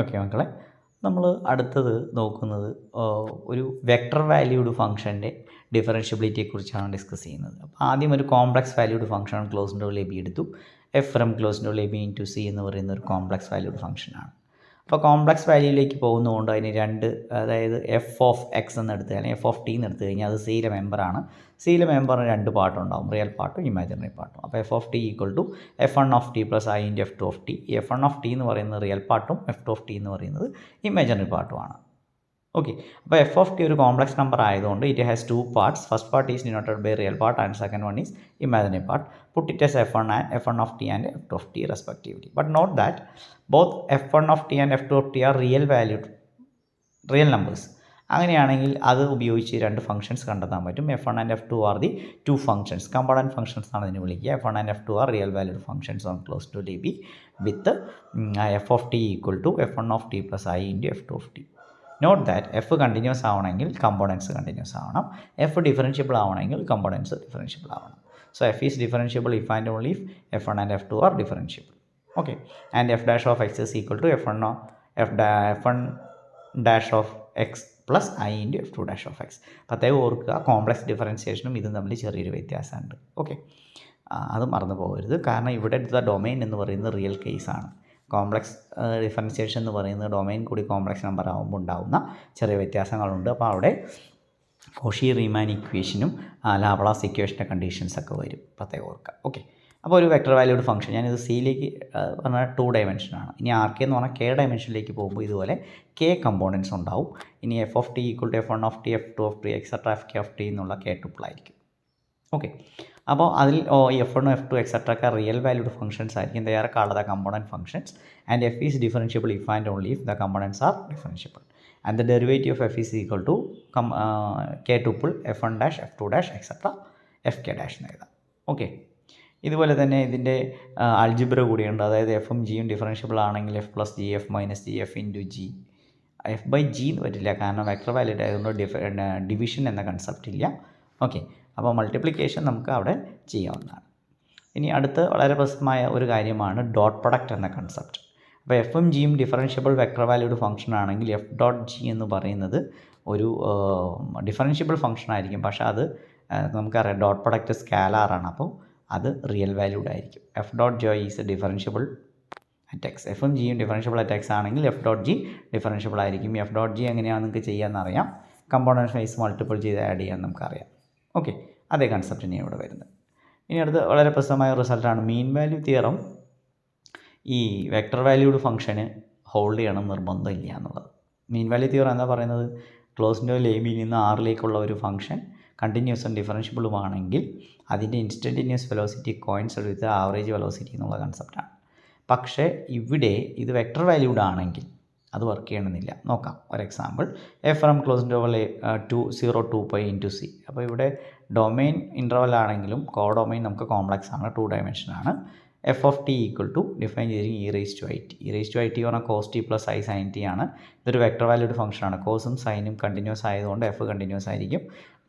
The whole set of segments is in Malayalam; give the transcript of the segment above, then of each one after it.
ഓക്കെ മക്കളെ, നമ്മൾ അടുത്തത് നോക്കുന്നത് ഒരു വെക്ടർ വാല്യൂഡ് ഫംഗ്ഷൻ്റെ ഡിഫറൻഷ്യബിലിറ്റിയെക്കുറിച്ചാണ് ഡിസ്കസ് ചെയ്യുന്നത്. അപ്പോൾ ആദ്യം ഒരു complex valued function closed interval A B എടുത്തു. F from closed interval A B into C എന്ന് പറയുന്ന ഒരു കോംപ്ലക്സ് വാല്യൂഡ് ഫംഗ്ഷനാണ്. അപ്പോൾ കോംപ്ലക്സ് വാല്യൂയിലേക്ക് പോകുന്നതുകൊണ്ട് അതിന് രണ്ട്, അതായത് എഫ് ഓഫ് എക്സ് എന്ന് എടുത്ത് അല്ലെങ്കിൽ എഫ് ഓഫ് ടി എന്ന് എടുത്തു കഴിഞ്ഞാൽ അത് സിയിലെ മെമ്പറാണ്. സിയിലെ മെമ്പറിന് രണ്ട് പാർട്ടുണ്ടാവും, റിയൽ പാർട്ടും ഇമാജിനറി പാർട്ടും. അപ്പോൾ f of T equal to f one of t plus i into f two of t. F one of t എന്ന് പറയുന്നത് റിയൽ പാർട്ടും എഫ് ടു ഓഫ് ടി എന്ന് പറയുന്നത് ഇമാജിനറി പാർട്ടുമാണ്. ഓക്കെ, അപ്പോൾ എഫ് ഓഫ് ടി ഒരു കോംപ്ലക്സ് നമ്പർ ആയതുകൊണ്ട് it has two parts. First part is denoted by real part and second one is imaginary part. Put it as f1 of t and f2 of t respectively. But note that both f1 of t and f2 of t are real numbers. അങ്ങനെയാണെങ്കിൽ അത് ഉപയോഗിച്ച് രണ്ട് ഫംഗ്ഷൻസ് കണ്ടെത്താൻ പറ്റും. F one and f two are the two functions, component functions ആണ് ഇതിന് വിളിക്കുക. F one and f two are real valued functions on close to d b with f of T equal to f one of t plus i into f two of t. Note that f continuous ആവണമെങ്കിൽ കമ്പോണൻസ് കണ്ടിന്യൂസ് ആവണം, എഫ് ഡിഫറൻഷ്യബിൾ ആവണമെങ്കിൽ കമ്പോണൻസ് ഡിഫറൻഷ്യബിൾ ആവണം. So f is differentiable if and only if f1 and f2 are differentiable. Okay, and f dash of x is equal to f1 dash of x plus i into f2 dash of x. പ്രത്യേകം ഓർക്കുക, കോംപ്ലക്സ് ഡിഫറൻസിയേഷനും ഇതും തമ്മിൽ ചെറിയൊരു വ്യത്യാസമുണ്ട്. ഓക്കെ, അത് മറന്നു പോകരുത്. കാരണം ഇവിടെ എടുത്ത ഡൊമൈൻ എന്ന് പറയുന്നത് റിയൽ കേസാണ്. കോംപ്ലക്സ് ഡിഫറൻസിയേഷൻ എന്ന് പറയുന്നത് ഡൊമൈൻ കൂടി കോംപ്ലക്സ് നമ്പർ ആകുമ്പോൾ ഉണ്ടാകുന്ന ചെറിയ വ്യത്യാസങ്ങളുണ്ട്. അപ്പോൾ അവിടെ കോഷി റീമാൻ ഇക്വേഷനും ലാപ്ലാസ് ഇക്വേഷൻ്റെ കണ്ടീഷൻസൊക്കെ വരും, പ്രത്യേകം ഓർക്കുക. ഓക്കെ, അപ്പോൾ ഒരു വെക്ടർ വാല്യൂഡ് ഫംഗ്ഷൻ, ഞാനിത് സിയിലേക്ക് പറഞ്ഞാൽ 2 ഡയമെൻഷനാണ്. ഇനി ആർ കെ എന്ന് പറഞ്ഞാൽ കെ ഡയമെൻഷനിലേക്ക് പോകുമ്പോൾ ഇതുപോലെ കെ കമ്പോണൻസ് ഉണ്ടാവും. ഇനി f of T equal to f one of t, f two of t, etcetera f k of t എന്നുള്ള കെ ട്രിപ്പിളായിരിക്കും. ഓക്കെ, അപ്പോൾ അതിൽ f one f two etcetera ഒക്കെ റിയൽ വാല്യൂഡ് ഫംഗ്ഷൻസ് ആയിരിക്കും. They are called the component functions and f is differentiable if and only if the components are differentiable. And the derivative of f is equal to k tuple f1 dash f2 dash etc fk dash എന്ന് എഴുതാം. ഓക്കെ, ഇതുപോലെ തന്നെ ഇതിൻ്റെ അൾജിബ്ര കൂടിയുണ്ട്. അതായത് എഫും ജിയും ഡിഫറൻഷ്യബിൾ ആണെങ്കിൽ f plus g, f minus g, f into g. F by g എന്ന് പറ്റില്ല, കാരണം വെക്ടർ വാല്യൂഡ് ആയതുകൊണ്ട് ഡിവിഷൻ എന്ന കൺസെപ്റ്റ് ഇല്ല. ഓക്കെ, അപ്പോൾ മൾട്ടിപ്ലിക്കേഷൻ നമുക്ക് അവിടെ ചെയ്യാവുന്നതാണ്. ഇനി അടുത്ത് വളരെ പ്രസക്തമായ ഒരു കാര്യമാണ് ഡോട്ട് പ്രൊഡക്റ്റ് എന്ന കൺസെപ്റ്റ്. അപ്പോൾ എഫും ജിയും ഡിഫറൻഷ്യബിൾ വെക്ടർ വാല്യൂഡ് ഫംഗ്ഷൻ ആണെങ്കിൽ എഫ് ഡോട്ട് ജി എന്ന് പറയുന്നത് ഒരു ഡിഫറൻഷ്യബിൾ ഫംഗ്ഷൻ ആയിരിക്കും. പക്ഷേ അത് നമുക്കറിയാം ഡോട്ട് പ്രൊഡക്റ്റ് സ്കാലാറാണ്, അപ്പോൾ അത് റിയൽ വാല്യൂഡ് ആയിരിക്കും. F dot G is differentiable at X. എഫും ജിയും ഡിഫറൻഷ്യബിൾ അറ്റ് എക്സ് ആണെങ്കിൽ എഫ് ഡോട്ട് ജി ഡിഫറൻഷ്യബിൾ ആയിരിക്കും. എഫ് ഡോട്ട് ജി എങ്ങനെയാണ് നിങ്ങൾക്ക് ചെയ്യാമെന്നറിയാം, കമ്പോണൻറ്റ് വൈസ് മൾട്ടിപ്പിൾ ചെയ്ത് ആഡ് ചെയ്യാൻ നമുക്കറിയാം. ഓക്കെ, അതേ കൺസെപ്റ്റിനെ ഇവിടെ വരുന്നത്. ഇനി അടുത്ത് വളരെ പ്രസിദ്ധമായ റിസൾട്ടാണ് മീൻ വാല്യൂ തിയറം. ഈ വെക്ടർ വാല്യൂഡ് ഫംഗ്ഷന് ഹോൾഡ് ചെയ്യണം നിർബന്ധമില്ല എന്നുള്ളത്. മീൻ വാല്യൂ തിയറം എന്താ പറയുന്നത്? ക്ലോസിൻ്റെ ലെയിമിൽ നിന്ന് ആറിലേക്കുള്ള ഒരു ഫംഗ്ഷൻ കണ്ടിന്യൂസും ഡിഫറൻഷ്യബിളുമാണെങ്കിൽ അതിൻ്റെ ഇൻസ്റ്റൻറ്റേനിയസ് വെലോസിറ്റി കോയിൻസൈഡ് വിത്ത് ആവറേജ് വെലോസിറ്റി എന്നുള്ള കൺസെപ്റ്റാണ്. പക്ഷേ ഇവിടെ ഇത് വെക്ടർ വാല്യൂഡ് ആണെങ്കിൽ അത് വർക്ക് ചെയ്യണമെന്നില്ല. നോക്കാം ഒരു example. F from closed interval 0 to π into C. അപ്പോൾ ഇവിടെ ഡൊമൈൻ ഇൻ്റർവൽ ആണെങ്കിലും കോ ഡൊമൈൻ നമുക്ക് കോംപ്ലക്സ് ആണ്, 2 ഡയമെൻഷനാണ്. F of T equal to define ചെയ്തിരിക്കും E raise to I T. E raise to I T പറഞ്ഞാൽ cos T plus I sine T ആണ്. ഇതൊരു വെക്ടർ വാല്യൂഡ് ഫംഗ്ഷനാണ്. കോസും സൈനും കണ്ടിന്യൂസ് ആയതുകൊണ്ട് എഫ് കണ്ടിന്യൂസ് ആയിരിക്കും,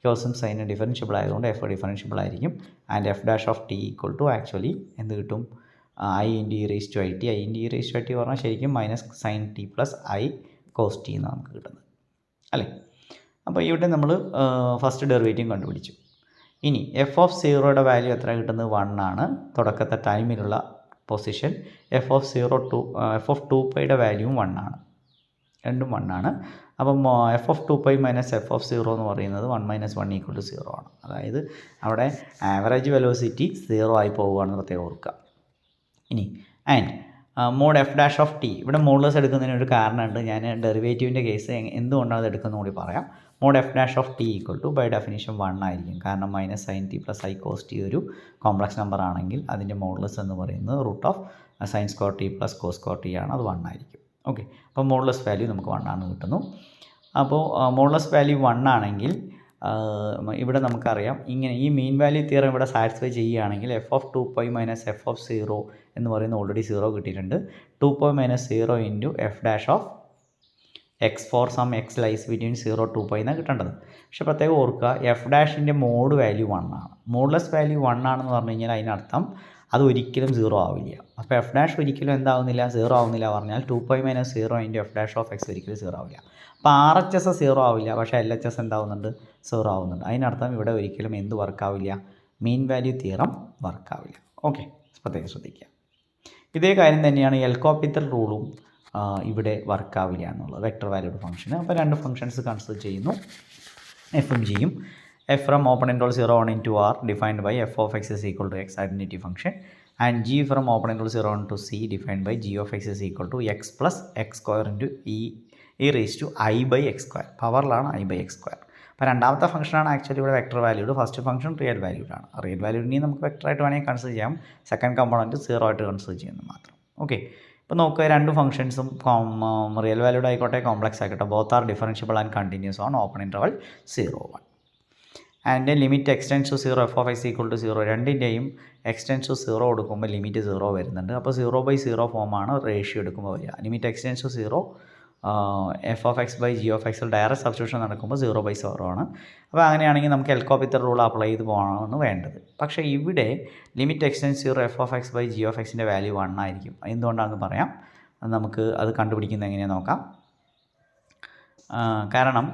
കോസും സൈനും ഡിഫറൻഷ്യബിൾ ആയതുകൊണ്ട് എഫ് ഡിഫറൻഷ്യബിൾ ആയിരിക്കും. And F dash of T equal to actually എന്ത് കിട്ടും? I into E raise to I T. I into E raise to I T പറഞ്ഞാൽ ശരിക്കും minus sine t plus i cos t എന്നാണ് നമുക്ക് കിട്ടുന്നത്, അല്ലേ? അപ്പോൾ ഇവിടെ നമ്മൾ ഫസ്റ്റ് ഡെറിവേറ്റീവ് കണ്ടുപിടിച്ചു. ഇനി എഫ് ഓഫ് സീറോയുടെ വാല്യൂ എത്ര കിട്ടുന്നത്? 1 ആണ് തുടക്കത്തെ ടൈമിലുള്ള പൊസിഷൻ. എഫ് ഓഫ് 2πയുടെ വാല്യൂവും 1 ആണ്, രണ്ടും 1 ആണ്. അപ്പം F of 2π minus F of 0 എന്ന് പറയുന്നത് 1 - 1 = 0 ആണ്. അതായത് അവിടെ ആവറേജ് വെലോസിറ്റി 0 ആയി പോവുകയാണെന്ന് പ്രത്യേകം ഓർക്കുക. ഇനി and mod F dash of t. ഇവിടെ മോഡ്ലെസ് എടുക്കുന്നതിനൊരു കാരണമുണ്ട്. ഞാൻ ഡെറിവേറ്റീവിൻ്റെ കേസ് എന്തുകൊണ്ടാണ് അത് എടുക്കുന്നത് കൂടി പറയാം. Mod F dash of T equal to by definition 1 ആയിരിക്കും. കാരണം minus sine t plus i cos t ഒരു കോംപ്ലക്സ് നമ്പർ ആണെങ്കിൽ അതിൻ്റെ മോഡ്ലെസ് എന്ന് പറയുന്നത് root of sine square t plus cos square t ആണ്, അത് 1 ആയിരിക്കും. ഓക്കെ, അപ്പോൾ മോഡ്ലെസ് വാല്യൂ നമുക്ക് 1 ആണ് കിട്ടുന്നു. അപ്പോൾ മോഡ്ലെസ് വാല്യൂ 1 ആണെങ്കിൽ ഇവിടെ നമുക്കറിയാം ഇങ്ങനെ ഈ മീൻ വാല്യൂ തിയറം ഇവിടെ സാറ്റിസ്ഫൈ ചെയ്യുകയാണെങ്കിൽ F of 2π minus F of 0 എന്ന് പറയുന്നത് ഓൾറെഡി 0 കിട്ടിയിട്ടുണ്ട്. 2π minus 0 into F dash of X for some X lies between 0 to π എന്നാണ് കിട്ടേണ്ടത്. പക്ഷേ പ്രത്യേകം ഓർക്കുക എഫ് ഡാഷിൻ്റെ മോഡ് വാല്യൂ 1 ആണ്. മോഡ്ലെസ് വാല്യൂ 1 ആണെന്ന് പറഞ്ഞു കഴിഞ്ഞാൽ അതിനർത്ഥം അത് ഒരിക്കലും 0 ആവില്ല. അപ്പോൾ എഫ് ഡാഷ് ഒരിക്കലും എന്താവുന്നില്ല, 0 ആവുന്നില്ല പറഞ്ഞാൽ 2π - 0 into F dash of X ഒരിക്കലും 0 ആവില്ല. അപ്പോൾ RHS 0 ആവില്ല, പക്ഷേ LHS എന്താവുന്നുണ്ട്, 0 ആവുന്നുണ്ട്. അതിനർത്ഥം ഇവിടെ ഒരിക്കലും എന്ത് വർക്കാവില്ല, മീൻ വാല്യൂ തിയറം വർക്കാവില്ല. ഓക്കെ, പ്രത്യേകം ശ്രദ്ധിക്കുക. ഇതേ കാര്യം തന്നെയാണ് എൽകോപ്പിറ്റൽ റൂളും ഇവിടെ വർക്കാവില്ല എന്നുള്ളത്, വെക്ടർ വാല്യൂഡ് ഫംഗ്ഷന്. അപ്പോൾ രണ്ട് ഫംഗ്ഷൻസ് കൺസിഡർ ചെയ്യുന്നു, എഫും ജിയും. F from open ഇൻറ്റോൾ 0 1 into R defined by f of x is equal to x identity function, and g from open interval 0 1 to c defined by g of x is equal to x plus x square into e raised to I by x square. പവറിലാണ് I by x square. അപ്പോൾ രണ്ടാമത്തെ ഫംഗ്ഷനാണ് ആക്ച്വലി ഇവിടെ vector valued, first function real വാല്യൂഡാണ്. റിയൽ വാല്യൂഡിനെ നമുക്ക് വെക്ടറായിട്ട് വേണമെങ്കിൽ കൺസിഡർ ചെയ്യാം, സെക്കൻഡ് കമ്പോണൻറ്റ് 0 ആയിട്ട് കൺസിഡർ ചെയ്യുന്നത് മാത്രം. ഓക്കെ, ഇപ്പോൾ നോക്കുക, രണ്ട് ഫംഗ്ഷൻസും റിയൽ വാല്യൂഡ് ആയിക്കോട്ടെ കോംപ്ലക്സ് ആയിക്കോട്ടെ, both are differentiable and continuous on open interval 0 1. And limit x tends to 0 F of X equal to 0. രണ്ടിൻ്റെയും എക്സ്റ്റെൻസ് ടു 0 കൊടുക്കുമ്പോൾ ലിമിറ്റ് 0 വരുന്നുണ്ട്. അപ്പോൾ 0/0 ഫോമാണ് റേഷ്യോ എടുക്കുമ്പോൾ വരിക. Limit x tends to 0 F of X by G of എക്സിൽ ഡയറക്റ്റ് സബ്സ്റ്റിറ്റ്യൂഷൻ നടക്കുമ്പോൾ 0/0 ആണ്. അപ്പോൾ അങ്ങനെയാണെങ്കിൽ നമുക്ക് എൽകോപ്പിറ്റൽ റൂൾ അപ്ലൈ ചെയ്ത് പോകണമെന്ന് വേണ്ടത്. പക്ഷേ ഇവിടെ limit extends 0 F of X by G of എക്സിൻ്റെ വാല്യൂ 1 ആയിരിക്കും. എന്തുകൊണ്ടാണെന്ന് പറയാം, നമുക്ക് അത് കണ്ടുപിടിക്കുന്നത് എങ്ങനെയാണെന്ന് നോക്കാം. കാരണം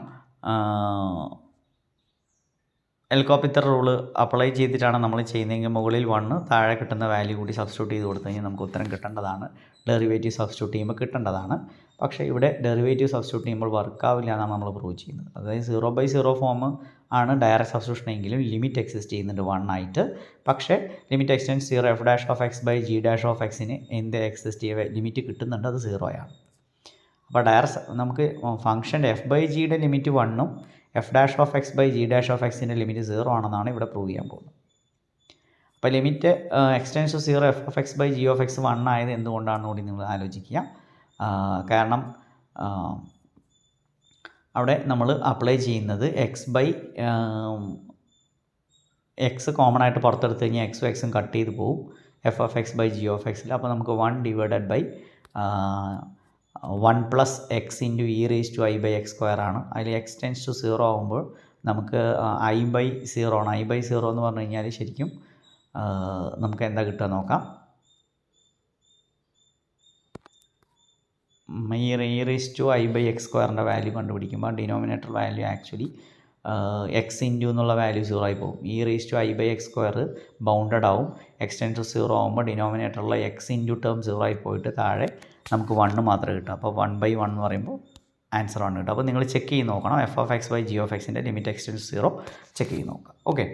എൽകോപ്പിറ്റൽ റൂള് അപ്ലൈ ചെയ്തിട്ടാണ് നമ്മൾ ചെയ്യുന്നതെങ്കിൽ മുകളിൽ 1 താഴെ കിട്ടുന്ന വാല്യൂ കൂടി സബ്സ്റ്റിറ്റ്യൂട്ട് ചെയ്ത് കൊടുത്തു കഴിഞ്ഞാൽ നമുക്ക് ഉത്തരം കിട്ടേണ്ടതാണ്, ഡെറിവേറ്റീവ് സബ്സ്റ്റിറ്റ്യൂട്ട് ചെയ്യുമ്പോൾ കിട്ടേണ്ടതാണ്. പക്ഷേ ഇവിടെ ഡെറിവേറ്റീവ് സബ്സ്റ്റിറ്റ്യൂട്ട് ചെയ്യുമ്പോൾ വർക്കാവില്ല എന്നാണ് നമ്മൾ പ്രൂവ് ചെയ്യുന്നത്. അതായത് 0/0 ഫോം ആണ് ഡയറക്റ്റ് സബ്സ്റ്റിറ്റ്യൂഷൻ എങ്കിലും ലിമിറ്റ് എക്സിസ്റ്റ് ചെയ്യുന്നുണ്ട് 1 ആയിട്ട്. പക്ഷേ limit extends 0 f dash of X by G dash of എക്സിന് എന്ത് എക്സിസ്റ്റ് ചെയ്യുക ലിമിറ്റ് കിട്ടുന്നുണ്ട്, അത് 0 ആണ്. അപ്പോൾ ഡയറക്റ്റ് നമുക്ക് ഫംഗ്ഷൻ്റെ എഫ് ബൈ ജിയുടെ ലിമിറ്റ് 1ഉം F dash of X by G dash of എക്സിൻ്റെ ലിമിറ്റ് 0 ആണെന്നാണ് ഇവിടെ പ്രൂവ് ചെയ്യാൻ പോകുന്നത്. അപ്പോൾ limit extends 0 F of X by G of X 1 ആയത് എന്തുകൊണ്ടാണെന്ന് കൂടി നിങ്ങൾ ആലോചിക്കുക. കാരണം അവിടെ നമ്മൾ അപ്ലൈ ചെയ്യുന്നത് എക്സ് ബൈ എക്സ് കോമൺ ആയിട്ട് പുറത്തെടുത്ത് കഴിഞ്ഞാൽ എക്സും എക്സും കട്ട് ചെയ്ത് പോകും f of X by G of എക്സിൽ. അപ്പോൾ നമുക്ക് 1 divided by 1 plus x into E raise to I by X square ആണ്. അതിൽ എക്സ് ടെൻസ് ടു 0 ആകുമ്പോൾ നമുക്ക് I/0 ആണ്. I/0 എന്ന് പറഞ്ഞു കഴിഞ്ഞാൽ ശരിക്കും നമുക്ക് എന്താ കിട്ടുക നോക്കാം. E raise to I by X സ്ക്വയറിൻ്റെ വാല്യൂ കണ്ടുപിടിക്കുമ്പോൾ denominator value actually X into എന്നുള്ള വാല്യൂ 0 ആയി പോകും. E raise to I by X square bounded ആവും. എക്സ് ടെൻസ് ടു 0 ആകുമ്പോൾ ഡിനോമിനേറ്ററിലുള്ള എക്സ് ഇൻറ്റു ടേം 0 ആയി പോയിട്ട് താഴെ നമുക്ക് 1 മാത്രമേ കിട്ടും. അപ്പോൾ 1/1 എന്ന് പറയുമ്പോൾ ആൻസർ 1 കിട്ടും. അപ്പോൾ നിങ്ങൾ ചെക്ക് ചെയ്ത് നോക്കണം, f of X by G of എക്സിൻ്റെ ലിമിറ്റ് എക്സ്റ്റെൻസ് 0 ചെക്ക് ചെയ്ത് നോക്കാം. ഓക്കെ,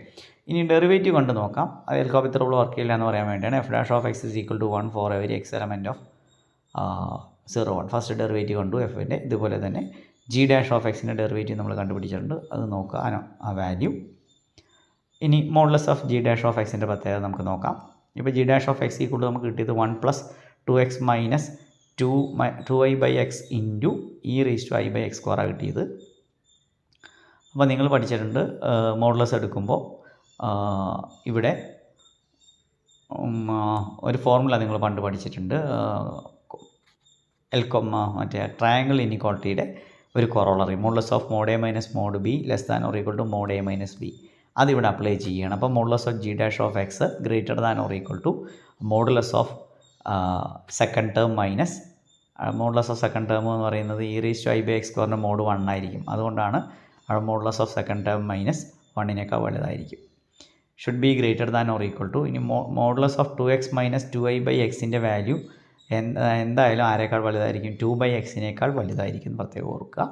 ഇനി ഡെറിവേറ്റീവ് കണ്ട് നോക്കാം. അത് എൽകോപ്പിറ്റൽ റൂൾ വർക്ക് ചെയ്യില്ല എന്ന് പറയാൻ വേണ്ടിയാണ്. F dash of X is equal to 1 for every X element of 0 1. First derivative കണ്ടു എഫിൻ്റെ. ഇതുപോലെ തന്നെ ജി ഡാഷ് ഓഫ് എക്സിൻ്റെ ഡെറിവേറ്റീവ് നമ്മൾ കണ്ടുപിടിച്ചിട്ടുണ്ട്, അത് നോക്കുക ആ വാല്യൂ. ഇനി modulus of G dash of എക്സിൻ്റെ പ്രത്യേകത നമുക്ക് നോക്കാം. ഇപ്പോൾ G dash of X equal to നമുക്ക് കിട്ടിയത് 1 plus 2x minus 2y by X into E raise to I by X സ്ക്വയറാണ് കിട്ടിയത്. അപ്പോൾ നിങ്ങൾ പഠിച്ചിട്ടുണ്ട് മോഡുലസ് എടുക്കുമ്പോൾ ഇവിടെ ഒരു ഫോർമുല നിങ്ങൾ പണ്ട് പഠിച്ചിട്ടുണ്ട്, മറ്റേ ട്രയാങ്കിൾ ഇനിക്വാളിറ്റിയുടെ ഒരു corollary, modulus of mod A minus mod B less than or equal to mod A minus B. അതിവിടെ അപ്ലൈ ചെയ്യുകയാണ്. അപ്പോൾ modulus of G dash of X greater than or equal to modulus of second term minus modulus of second term എന്ന് പറയുന്നത് E raise to I by X സ്ക്വയറിൻ്റെ മോഡ് 1 ആയിരിക്കും. അതുകൊണ്ടാണ് modulus of second term minus 1-നേക്കാൾ വലുതായിരിക്കും. Should be greater than or equal to. ഇനി modulus of 2x minus 2y by എക്സിൻ്റെ വാല്യൂ എന്തായാലും ആരേക്കാൾ വലുതായിരിക്കും, 2/x-നേക്കാൾ വലുതായിരിക്കും, പ്രത്യേകം ഓർക്കുക.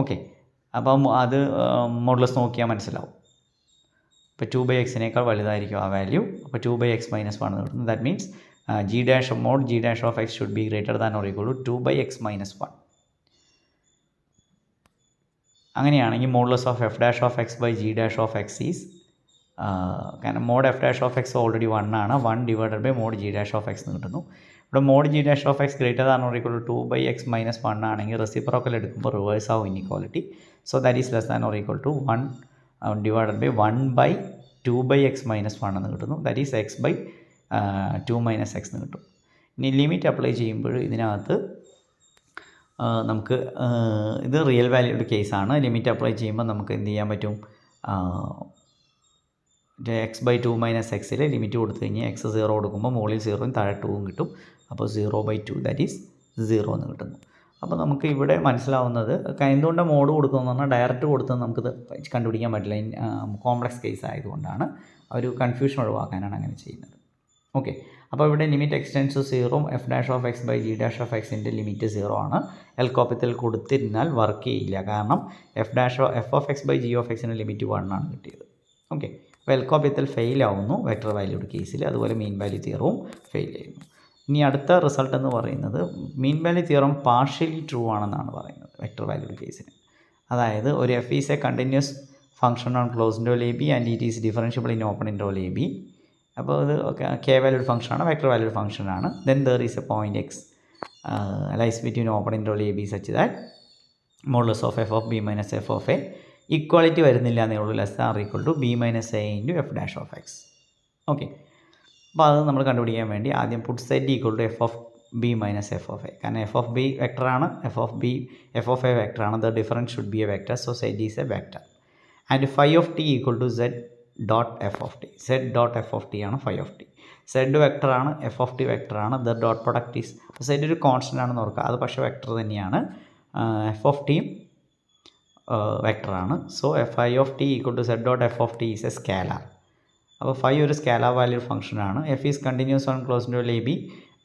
ഓക്കെ, അപ്പം അത് മോഡുലസ് നോക്കിയാൽ മനസ്സിലാവും. ഇപ്പോൾ 2/x-നേക്കാൾ വലുതായിരിക്കും ആ വാല്യൂ. അപ്പോൾ 2/x മൈനസ് 1 കിട്ടുന്നു. That means G dash of X should be greater than or equal to 2/x minus 1. അങ്ങനെയാണെങ്കിൽ modulus of F dash of X by G dash of X is, കാരണം mod F dash of X already 1 ആണ്, 1 divided by mod G dash of X എന്ന് കിട്ടുന്നു. ഇവിടെ mod G dash of X greater than or equal to 2/x minus 1 ആണെങ്കിൽ റെസിപ്രോക്കൽ എടുക്കുമ്പോൾ റിവേഴ്സ് ആവും inequality. So that is less than or equal to 1 divided by 1/2/x minus 1 എന്ന് കിട്ടുന്നു. That is x by 2 minus x എന്ന് കിട്ടും. ഇനി ലിമിറ്റ് അപ്ലൈ ചെയ്യുമ്പോൾ ഇതിനകത്ത് നമുക്ക് ഇത് റിയൽ വാല്യൂഡ് കേസാണ്. ലിമിറ്റ് അപ്ലൈ ചെയ്യുമ്പോൾ നമുക്ക് എന്ത് ചെയ്യാൻ പറ്റും, x/2 മൈനസ് എക്സിൽ ലിമിറ്റ് കൊടുത്തു കഴിഞ്ഞാൽ x 0 കൊടുക്കുമ്പോൾ മുകളിൽ 0 താഴെ 2 കിട്ടും. അപ്പോൾ 0/2 ദാറ്റ് ഈസ് 0 എന്ന് കിട്ടുന്നു. അപ്പോൾ നമുക്ക് ഇവിടെ മനസ്സിലാവുന്നത് എന്തുകൊണ്ടാണ് മോഡ് കൊടുക്കുന്നതെന്ന് പറഞ്ഞാൽ ഡയറക്റ്റ് കൊടുത്തത് നമുക്കിത് കണ്ടുപിടിക്കാൻ പറ്റില്ല. കോംപ്ലക്സ് കേസ് ആയതുകൊണ്ടാണ്. ഒരു കൺഫ്യൂഷൻ ഒഴിവാക്കാനാണ് അങ്ങനെ ചെയ്യുന്നത്. ഓക്കെ, അപ്പോൾ ഇവിടെ ലിമിറ്റ് എക്സ്റ്റെൻസ് 0 f'(x/g'(x)ൻ്റെ ലിമിറ്റ് 0 ആണ്. എൽകോപ്പത്തിൽ കൊടുത്തിരുന്നാൽ വർക്ക് ചെയ്യില്ല, കാരണം f'(x/g'(x)ൻ്റെ ലിമിറ്റ് 1 ആണ് കിട്ടിയത്. ഓക്കെ, അപ്പോൾ എൽകോപ്പത്തിൽ ഫെയിൽ ആവുന്നു വെക്ടർ വാല്യൂഡ് കേസിൽ. അതുപോലെ മീൻ വാല്യൂ തിയറവും ഫെയിൽ ചെയ്യുന്നു. ഇനി അടുത്ത റിസൾട്ട് എന്ന് പറയുന്നത് mean value theorem partially true ആണെന്നാണ് പറയുന്നത് വെക്ടർ വാല്യൂഡ് കേസിന്. അതായത് ഒരു f is a continuous function on close interval A B and it is differentiable in open interval A b. അപ്പോൾ ഇത് കെ വാല്യൂഡ് ഫംഗ്ഷനാണ്, വെക്ടർ വാല്യൂഡ് ഫംഗ്ഷനാണ്. Then there is a point x lies between open interval A b such that modulus of f of B minus F of a equality വരുന്നില്ല എന്നേ ഉള്ളൂ, less or equal to B minus A into f'(x). Okay, അപ്പോൾ അത് നമ്മൾ കണ്ടുപിടിക്കാൻ വേണ്ടി ആദ്യം put Z equal to F of B minus F of A. കാരണം എഫ് ഓഫ് ബി വെക്ടറാണ്, എഫ് ഓഫ് എ വെക്ടറാണ്. The difference should be a vector, so Z is a vector. And phi of T equal to Z dot F of T. Z dot F of T ആണ് ഫൈ ഓഫ് ടി. സെഡ് വെക്ടറാണ്, എഫ് ഓഫ് ടി വെക്ടറാണ്. The dot product is, Z ഒരു കോൺസ്റ്റൻ്റ് ആണെന്ന് ഓർക്കുക, അത് പക്ഷേ വെക്ടർ തന്നെയാണ്. എഫ് ഓഫ് ടിയും വെക്ടറാണ്. So phi of T equal to Z dot F of T is a scalar. അപ്പോൾ ഫൈ ഒരു സ്കാലാർ വാല്യൂ ഫംഗ്ഷനാണ്. F is continuous on close interval A B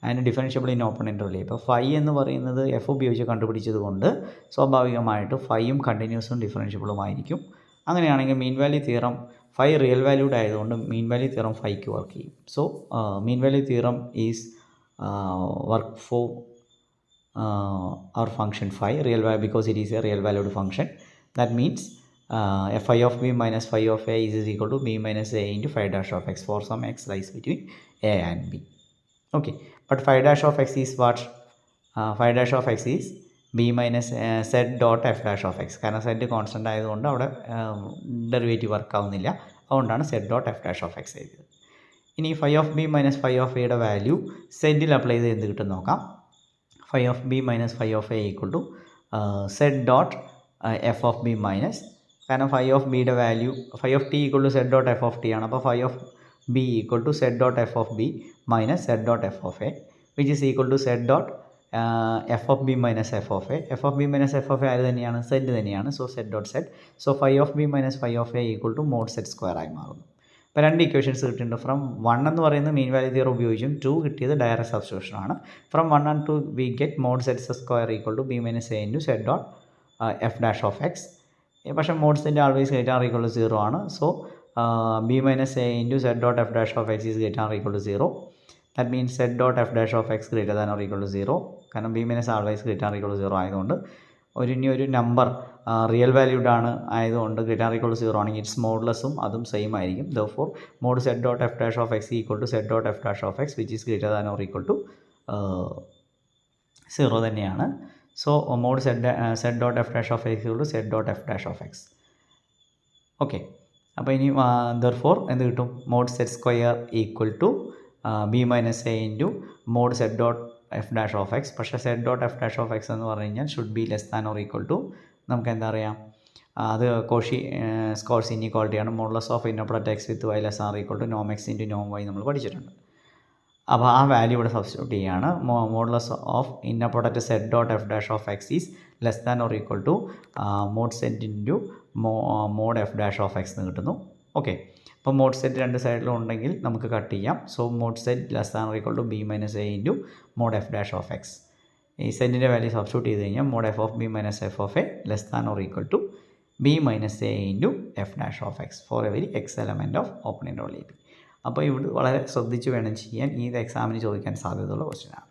and differentiable in open interval A. അപ്പോൾ ഫൈ എന്ന് പറയുന്നത് എഫ് ഉപയോഗിച്ച് കണ്ടുപിടിച്ചത് കൊണ്ട് സ്വാഭാവികമായിട്ട് ഫൈയും കണ്ടിന്യൂസും ഡിഫറൻഷ്യബിളുമായിരിക്കും. അങ്ങനെയാണെങ്കിൽ മീൻ value theorem phi real valued ആയതുകൊണ്ട് മീൻ വാല്യൂ തിയറം ഫൈക്ക് വർക്ക് ചെയ്യും. So mean value theorem is work for our function phi real value because it is a real valued function. That means phi of b minus phi of a is equal to b minus a into phi dash of x for some x lies between a and b. Okay, but phi dash of x is what? Phi dash of x is b minus z dot f dash of x. കാരണം z കോൺസ്റ്റൻ്റ് ആയതുകൊണ്ട് അവിടെ ഡെറിവേറ്റീവ് വർക്ക് ആവുന്നില്ല, അതുകൊണ്ടാണ് z dot f dash of x എഴുതിയത്. ഇനി phi of b minus phi of a യുടെ വാല്യൂ z-ൽ അപ്ലൈ ചെയ്ത് എന്ത് കിട്ടും നോക്കാം. phi of b minus phi of a equal to z dot f of b minus, കാരണം phi of b യുടെ value phi of t equal to z dot f of t ആണ്. അപ്പോൾ phi of b equal to z dot f of b minus z dot f of a which is equal to z dot f of b minus f of a. f of b minus f of a ആര് തന്നെയാണ്? z തന്നെയാണ്. So z dot z. So phi of b minus phi of a equal to mod z square ആയി മാറുന്നു. അപ്പോൾ രണ്ട് ഇക്വേഷൻസ് കിട്ടിയിട്ടുണ്ട്. ഫ്രം 1 എന്ന് പറയുന്നത് മീൻ വാല്യൂ തിയറം ഉപയോഗിച്ചും 2 കിട്ടിയത് ഡയറക്റ്റ് സബ്സ്റ്റിറ്റ്യൂഷനാണ്. From 1 and 2 we get mod set square equal to B minus A into Z dot F dash of X. പക്ഷേ mod Z always greater or equal to 0 ആണ്. So B minus A into Z dot F dash of X is greater or equal to 0. That means Z dot F dash of X greater than or equal to 0. കാരണം B minus always greater or equal to 0 ആയതുകൊണ്ട് ഒരു നമ്പർ റിയൽ വാല്യൂഡ് ആണ് ആയതുകൊണ്ട് ഗ്രേറ്റർ ഈക്വൽ ടു 0 ആണെങ്കിൽ ഇറ്റ്സ് മോഡ്ലെസ്സും അതും സെയിം ആയിരിക്കും. Therefore mod z dot F dash of X equal to Z dot F dash of x which is greater than or equal to 0 തന്നെയാണ്. So mod z dot F dash of X equal to Z dot F dash of x. Okay, അപ്പോൾ ഇനി ദെർഫോർ എന്ത് കിട്ടും? Mod set square equal to B minus A into mod z dot F dash of X. പക്ഷേ z dot F dash of X എന്ന് പറഞ്ഞു കഴിഞ്ഞാൽ should be less than or equal to, നമുക്ക് എന്താ അറിയാം, അത് scores ഇൻഇക്വാളിറ്റിയാണ്. Modulus of inner product X with Y less or equal to Noam X into Noam Y നമ്മൾ പഠിച്ചിട്ടുണ്ട്. അപ്പോൾ ആ വാല്യൂ ഇവിടെ സബ്സ്റ്റിറ്റ്യൂട്ട് ചെയ്യുകയാണ്. Modulus of inner product Z dot F dash of X is less than or equal to mode set into mod F dash of X എന്ന് കിട്ടുന്നു. ഓക്കെ, അപ്പോൾ മോഡ് സെറ്റ് രണ്ട് സൈഡിലും ഉണ്ടെങ്കിൽ നമുക്ക് കട്ട് ചെയ്യാം. So mod set less than or equal to B minus A into mod F dash of x. ഈ സെറ്റിൻ്റെ വാല്യൂ സബ്സ്റ്റിറ്റ്യൂട്ട് ചെയ്ത് കഴിഞ്ഞാൽ mod f of B minus F of a less than or equal to B minus A into F dash of X for every X element of open interval A b. അപ്പോൾ ഇവിടെ വളരെ ശ്രദ്ധിച്ച് വേണം ചെയ്യാൻ. ഈ എക്സാമിന് ചോദിക്കാൻ സാധ്യതയുള്ള ക്വസ്റ്റ്യനാണ്.